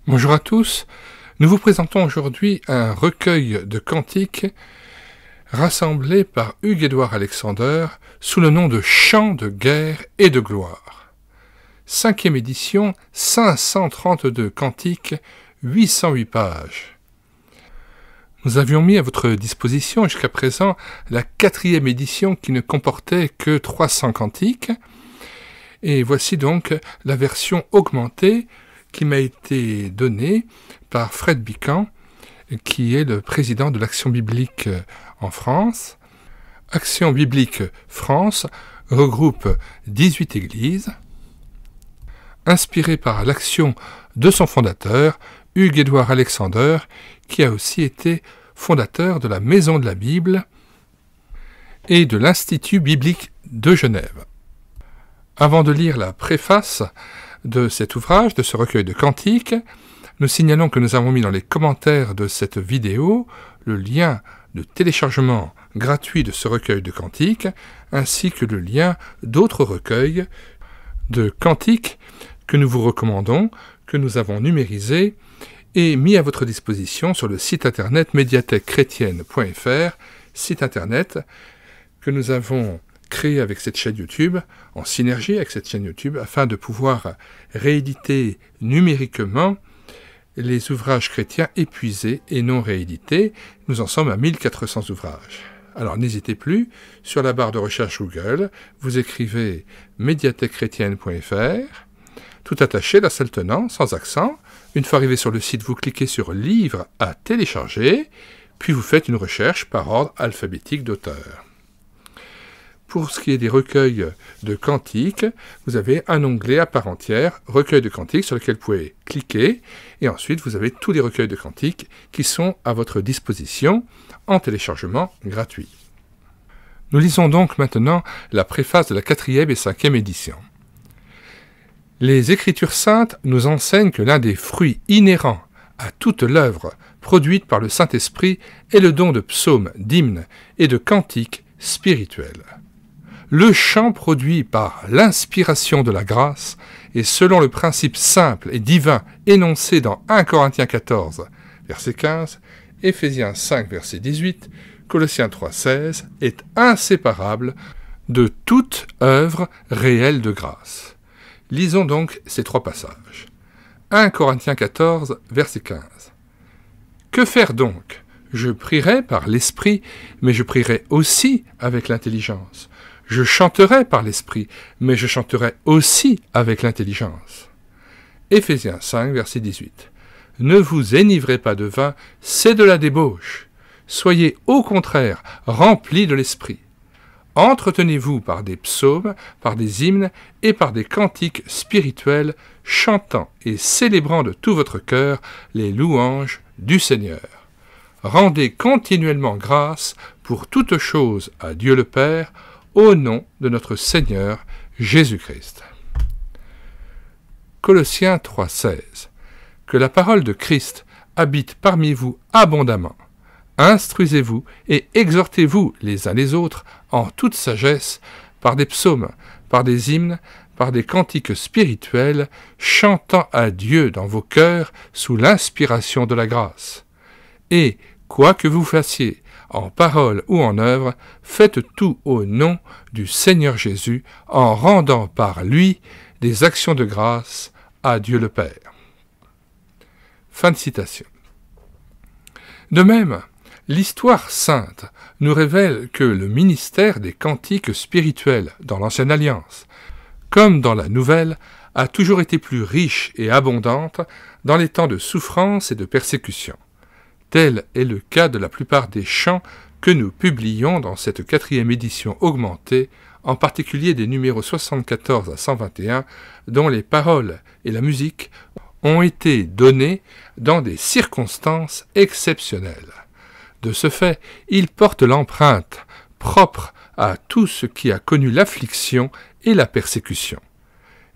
Bonjour à tous, nous vous présentons aujourd'hui un recueil de cantiques rassemblés par Hugues-Édouard Alexander sous le nom de Chants de guerre et de gloire. 5e édition, 532 cantiques, 808 pages. Nous avions mis à votre disposition jusqu'à présent la 4e édition qui ne comportait que 300 cantiques, et voici donc la version augmentée qui m'a été donnée par Fred Bican, qui est le président de l'Action biblique en France. Action biblique France regroupe 18 églises, inspirée par l'action de son fondateur, Hugues-Édouard Alexander, qui a aussi été fondateur de la Maison de la Bible et de l'Institut biblique de Genève. Avant de lire la préface de cet ouvrage, de ce recueil de cantiques, nous signalons que nous avons mis dans les commentaires de cette vidéo le lien de téléchargement gratuit de ce recueil de cantiques, ainsi que le lien d'autres recueils de cantiques que nous vous recommandons, que nous avons numérisés et mis à votre disposition sur le site internet médiathèquechrétienne.fr, site internet que nous avons créé avec cette chaîne YouTube, en synergie avec cette chaîne YouTube, afin de pouvoir rééditer numériquement les ouvrages chrétiens épuisés et non réédités. Nous en sommes à 1400 ouvrages. Alors n'hésitez plus, sur la barre de recherche Google, vous écrivez médiathèquechrétienne.fr, tout attaché, la seule tenant, sans accent. Une fois arrivé sur le site, vous cliquez sur « Livres à télécharger », puis vous faites une recherche par ordre alphabétique d'auteur. Pour ce qui est des recueils de cantiques, vous avez un onglet à part entière, recueil de cantiques, sur lequel vous pouvez cliquer, et ensuite vous avez tous les recueils de cantiques qui sont à votre disposition en téléchargement gratuit. Nous lisons donc maintenant la préface de la 4e et 5e édition. Les Écritures saintes nous enseignent que l'un des fruits inhérents à toute l'œuvre produite par le Saint-Esprit est le don de psaumes, d'hymnes et de cantiques spirituels. Le chant produit par l'inspiration de la grâce et selon le principe simple et divin énoncé dans 1 Corinthiens 14, verset 15, Éphésiens 5, verset 18, Colossiens 3, 16, est inséparable de toute œuvre réelle de grâce. Lisons donc ces 3 passages. 1 Corinthiens 14, verset 15. Que faire donc ? Je prierai par l'Esprit, mais je prierai aussi avec l'intelligence. Je chanterai par l'Esprit, mais je chanterai aussi avec l'intelligence. Éphésiens 5, verset 18. Ne vous enivrez pas de vin, c'est de la débauche. Soyez au contraire remplis de l'Esprit. Entretenez-vous par des psaumes, par des hymnes et par des cantiques spirituels, chantant et célébrant de tout votre cœur les louanges du Seigneur. Rendez continuellement grâce pour toutes choses à Dieu le Père, au nom de notre Seigneur Jésus-Christ. Colossiens 3,16. Que la parole de Christ habite parmi vous abondamment. Instruisez-vous et exhortez-vous les uns les autres en toute sagesse, par des psaumes, par des hymnes, par des cantiques spirituels, chantant à Dieu dans vos cœurs sous l'inspiration de la grâce. Et, quoi que vous fassiez, en parole ou en œuvre, faites tout au nom du Seigneur Jésus, en rendant par lui des actions de grâce à Dieu le Père. Fin de citation. De même, l'histoire sainte nous révèle que le ministère des cantiques spirituels dans l'Ancienne Alliance, comme dans la Nouvelle, a toujours été plus riche et abondante dans les temps de souffrance et de persécution. Tel est le cas de la plupart des chants que nous publions dans cette 4e édition augmentée, en particulier des numéros 74 à 121, dont les paroles et la musique ont été données dans des circonstances exceptionnelles. De ce fait, ils portent l'empreinte propre à tout ce qui a connu l'affliction et la persécution.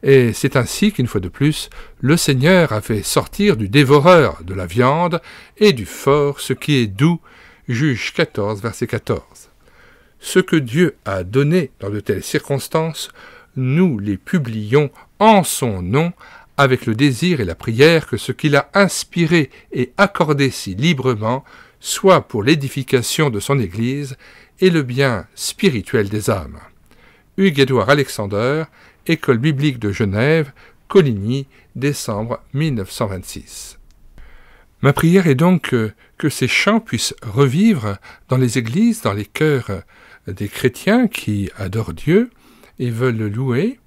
Et c'est ainsi qu'une fois de plus, le Seigneur a fait sortir du dévoreur de la viande et du fort ce qui est doux, Juge 14, verset 14. Ce que Dieu a donné dans de telles circonstances, nous les publions en son nom, avec le désir et la prière que ce qu'il a inspiré et accordé si librement soit pour l'édification de son Église et le bien spirituel des âmes. Hugues-Édouard Alexander, École biblique de Genève, Coligny, décembre 1926. Ma prière est donc que ces chants puissent revivre dans les églises, dans les cœurs des chrétiens qui adorent Dieu et veulent le louer.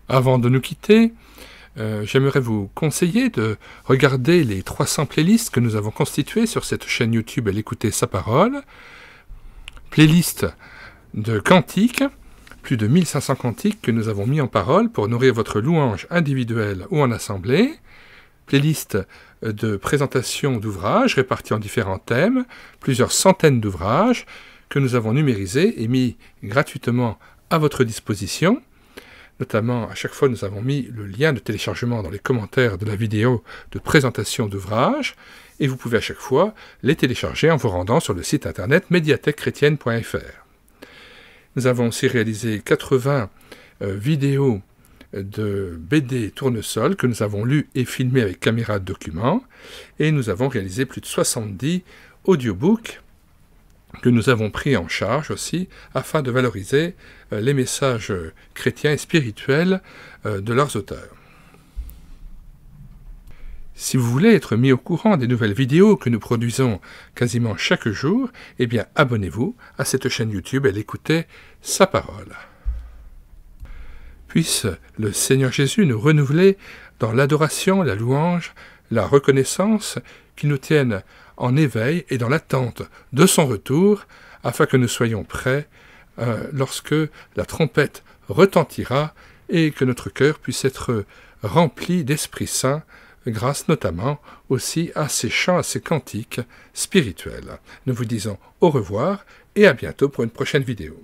Avant de nous quitter, j'aimerais vous conseiller de regarder les 300 playlists que nous avons constituées sur cette chaîne YouTube « Elle écoutait sa parole ». Playlist de cantiques, plus de 1500 cantiques que nous avons mis en parole pour nourrir votre louange individuelle ou en assemblée. Playlist de présentation d'ouvrages répartis en différents thèmes, plusieurs centaines d'ouvrages que nous avons numérisés et mis gratuitement à votre disposition. Notamment, à chaque fois, nous avons mis le lien de téléchargement dans les commentaires de la vidéo de présentation d'ouvrages, et vous pouvez à chaque fois les télécharger en vous rendant sur le site internet médiathèquechrétienne.fr. Nous avons aussi réalisé 80 vidéos de BD tournesol que nous avons lues et filmées avec caméra de document, et nous avons réalisé plus de 70 audiobooks que nous avons pris en charge aussi afin de valoriser les messages chrétiens et spirituels de leurs auteurs. Si vous voulez être mis au courant des nouvelles vidéos que nous produisons quasiment chaque jour, eh bien abonnez-vous à cette chaîne YouTube et écoutez sa parole. Puisse le Seigneur Jésus nous renouveler dans l'adoration, la louange, la reconnaissance, qui nous tiennent en éveil et dans l'attente de son retour, afin que nous soyons prêts lorsque la trompette retentira et que notre cœur puisse être rempli d'Esprit Saint, grâce notamment aussi à ces chants, à ces cantiques spirituels. Nous vous disons au revoir et à bientôt pour une prochaine vidéo.